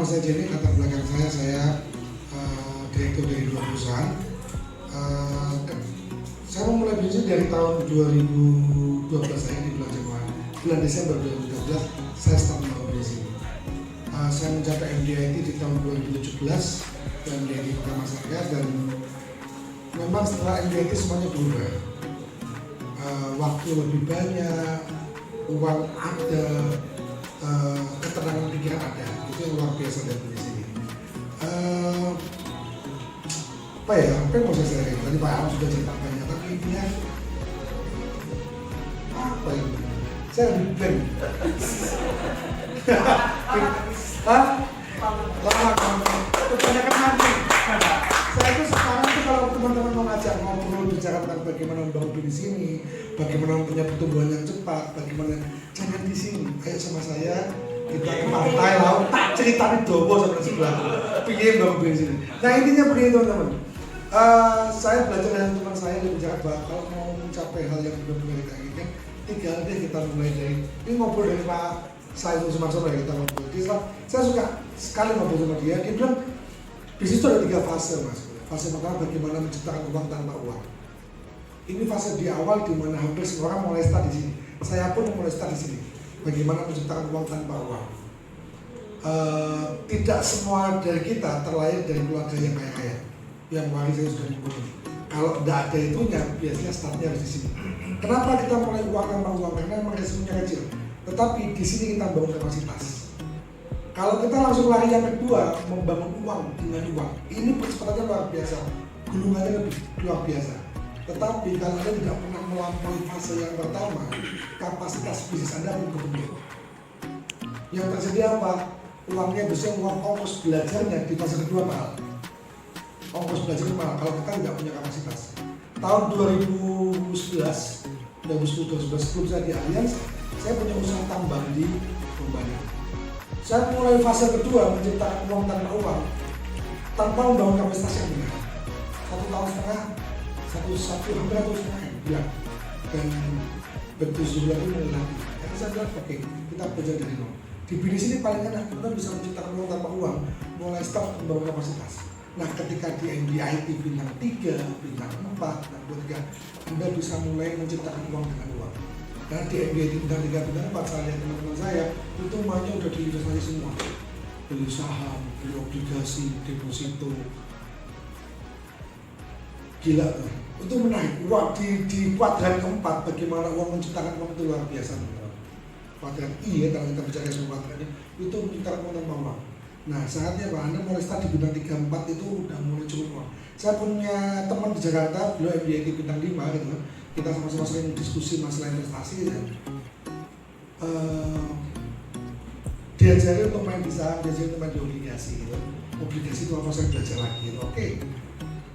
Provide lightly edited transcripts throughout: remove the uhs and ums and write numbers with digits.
saya Jenny, latar belakang saya direktur dari 2 perusahaan. Saya memulai bisnis dari tahun 2012 saya di bulan Desember 2013 saya start membangun bisnis ini. Saya mencapai MDIT di tahun 2017 dan MDIT pertama saya, dan memang setelah MDIT semuanya berubah. Waktu lebih banyak, uang ada, ketenangan pikiran ada, itu yang luar biasa dari bisnis ini. Apa yang mau saya share? Tadi Pak Am sudah cerita banyak, tapi intinya apa ini? Saya lebih blank. Lama, kebanyakan nanti. Saya itu sekarang tuh kalau teman-teman mau ngajak ngobrol bicara tentang bagaimana membangun bisnis ini, bagaimana punya pertumbuhan yang cepat, bagaimana, jangan di sini. Ayo sama saya, kita ke pantai laut, tak ceritain dobo sama sebelah. Pengen bangun bisnis ini. Nah intinya begini teman-teman. Saya belajar dari teman saya yang bicara bahwa kalau mau mencapai hal yang benar-benar kita inginkan, 3 hal deh kita mulai dari ini. Ngobrol dari Pak Saiful Sumarsono ya, kita ngobrol. Saya suka sekali ngobrol sama dia. Dia bilang bisnis itu ada 3 fase mas. Fase pertama bagaimana menciptakan uang tanpa uang. Ini fase di awal di mana hampir semua orang mulai start di sini. Saya pun mulai start di sini. Bagaimana menciptakan uang tanpa uang. Tidak semua dari kita terlahir dari keluarga yang kaya-kaya, yang warisnya sudah dibunuh. Kalau tidak ada itunya, biasanya startnya harus di sini. Kenapa kita mulai uang tanpa uang? Karena memang resikonya kecil. Tetapi di sini kita bangun kapasitas. Kalau kita langsung lari yang kedua, membangun uang dengan uang, ini percepatannya luar biasa, gulungannya lebih luar biasa. Tetapi kalau Anda tidak pernah melampaui fase yang pertama, kapasitas bisnis Anda akan berbentuk. Yang terjadi apa? Uangnya besar, uang ongkos belajarnya di fase kedua mahal. Ongkos belajar mahal kalau kita tidak punya kapasitas. Tahun 2011 sebelum saya di Allianz, saya punya usaha tambang di Bombana. Saya mulai fase kedua menciptakan uang tanpa uang, tanpa membangun kapasitas yang benar. 1,5 tahun, hampir 1,5 tahun bilang, dan betul bulan ini mulai lagi. Karena saya bilang oke, kita belajar dari nol. Di bisnis ini paling enak, kita bisa menciptakan uang tanpa uang, mulai start membangun kapasitas. Nah ketika di MDIT bintang 3, bintang 4, bintang 3, Anda bisa mulai menciptakan uang dengan uang. Karena di MDIT bintang 3, bintang 4, saya lihat teman-teman saya, itu semuanya udah diinvestasi semua. Beli saham, beli obligasi, deposito. Gila tuh. Itu menarik. Uang di kuadran keempat, bagaimana uang menciptakan uang itu luar biasa. Kuadran I ya, kalau kita bicara soal kuadrannya, itu menciptakan uang tanpa uang. Nah saatnya Pak, Anda mulai start di bintang 3, 4 itu udah mulai cukup uang. Saya punya teman di Jakarta, beliau MBIT bintang 5 gitu kan. Kita sama-sama sering diskusi masalah investasi ya. Diajari untuk main di saham, diajari untuk main di obligasi gitu. Obligasi itu apa, saya belajar lagi gitu. Oke.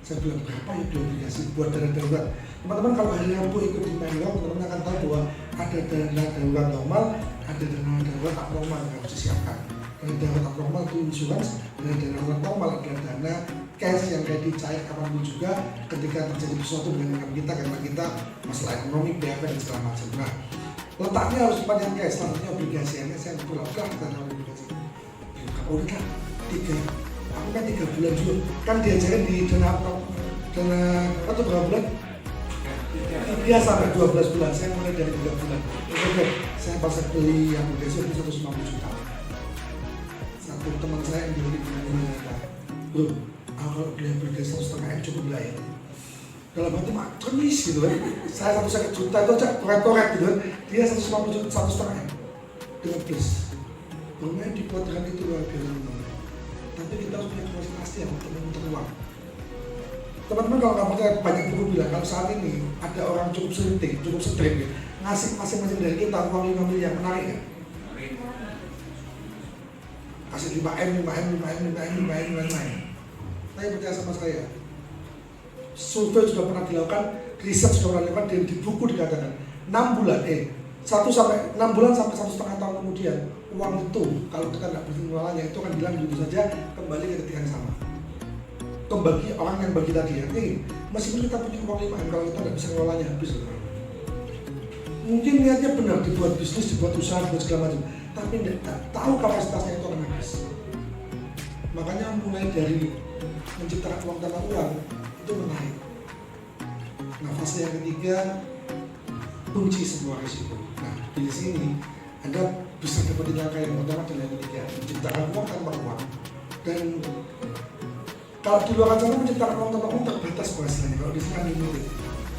Saya bilang berapa ya di obligasi buat dana darurat. Teman-teman kalau hari Rabu ikut di Menlo, teman-teman akan tahu bahwa ada dana darurat normal, ada dana darurat abnormal yang harus disiapkan. Dana darurat abnormal itu insurans, dana darurat normal adalah dana cash yang kayak dicair kapanpun juga ketika terjadi sesuatu dengan kita, karena kita masalah ekonomi, PHK dan segala macam. Nah, letaknya harus tempat yang cash, selanjutnya obligasi. Ini saya pulang-pulang dana obligasi. Udah kan, 3 bulan dulu. Kan diajarin di dana atau berapa bulan? Dia sampai 12 bulan, saya mulai dari 3 bulan. Oke, saya pas beli yang obligasi itu 150 juta. Satu teman saya yang dibeli dengan bro, kalau beli obligasi 1,5 M cukup lah ya. Dalam hati mah cemis gitu kan. Saya 1 juta itu aja korek-korek gitu kan. Dia 150 juta, 1,5 M dengan plus. Bermain di kuadran itu luar biasa. Tapi kita harus punya kapasitas yang untuk memutar uang. Teman-teman kalau nggak percaya, banyak buku bilang kalau saat ini ada orang cukup suntik, cukup sering gitu, ngasih masing-masing dari kita uang 5 miliar, menarik ya? Kasih 5M. Saya percaya sama saya. Survei sudah pernah dilakukan, riset sudah pernah dilakukan, dan di buku dikatakan 6 bulan, 1 sampai 6 bulan sampai 1,5 tahun kemudian, uang itu kalau kita nggak bisa mengelolanya itu akan hilang begitu saja, kembali ke ketika yang sama. Kembali orang yang bagi tadi ya, meskipun kita punya uang 5M, kalau kita nggak bisa mengelolanya habis. Mungkin niatnya benar, dibuat bisnis, dibuat usaha, dibuat segala macam, tapi nggak tahu kapasitasnya itu akan habis. Makanya mulai dari menciptakan uang tanpa uang itu menarik. Nah, fase yang ketiga, kunci semua risiko. Nah, di sini Anda bisa dapetin langkah yang pertama dan yang ketiga, menciptakan uang tanpa uang. Dan kalau di luar sana menciptakan uang tanpa uang terbatas penghasilannya. Kalau di sini unlimited.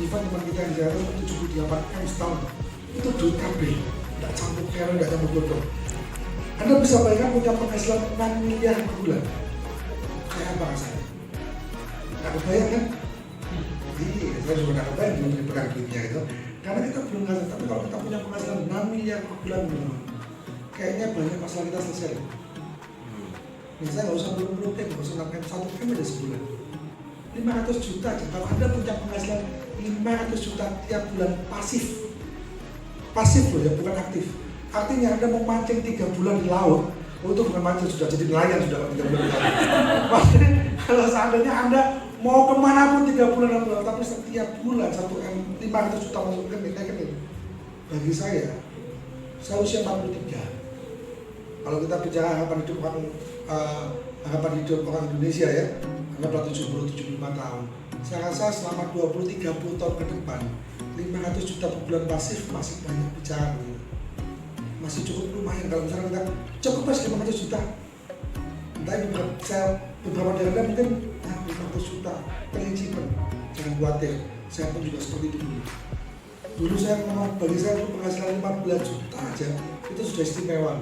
Even teman kita yang jalan 78 M setahun itu duit KB, tidak campur kere, tidak campur bodoh. Anda bisa bayangkan punya penghasilan 6 miliar per bulan. Kayak apa rasanya? Nggak kebayang kan? Iya, saya juga nggak kebayang belum dipegang duitnya itu. Karena kita belum ngasih, tapi kalau kita punya penghasilan 6 miliar per bulan, kayaknya banyak masalah kita selesai. Misalnya nggak usah belum nggak usah nambahkan 1 M ada sebulan. 500 juta aja. Kalau Anda punya penghasilan 500 juta tiap bulan pasif loh ya, bukan aktif. Artinya Anda mau mancing 3 bulan di laut, itu bukan mancing, sudah jadi nelayan sudah 3 bulan di laut. Maksudnya kalau seandainya Anda mau kemanapun 3 bulan, tapi setiap bulan 1 M 500 juta masuk ke rekening, bagi saya usia 43. Kalau kita bicara harapan hidup orang Indonesia ya, anggaplah 70-75 tahun. Saya rasa selama 20-30 tahun ke depan 500 juta per bulan pasif masih banyak bicara gitu. Masih cukup lumayan kalau misalnya kita cukup pas 500 juta. Entah ini beberapa dari Anda mungkin 500 juta pengen, jangan khawatir, saya pun juga seperti itu dulu. Bagi saya penghasilan 15 juta aja itu sudah istimewa.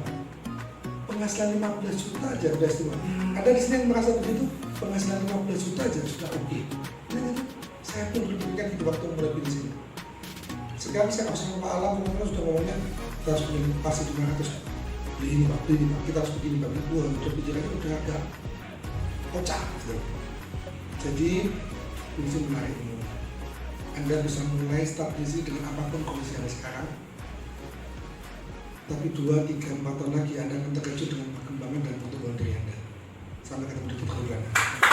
Penghasilan 15 juta aja sudah istimewa. Ada di sini yang merasa begitu, penghasilan 15 juta aja sudah oke. Nah, saya pun berpikir di waktu mulai di sini. Sekarang saya harus sama Pak Alam, teman-teman sudah ngomongnya kita harus beli pasti 500. Beli ini Pak, kita harus begini Pak. Udah pikirannya udah agak kocak gitu. Jadi kunci menarik ini. Anda bisa mulai start bisnis dengan apapun kondisi yang sekarang. Tapi 2, 3, 4 tahun lagi Anda akan terkejut dengan perkembangan dan pertumbuhan diri Anda. Sampai ketemu di video berikutnya.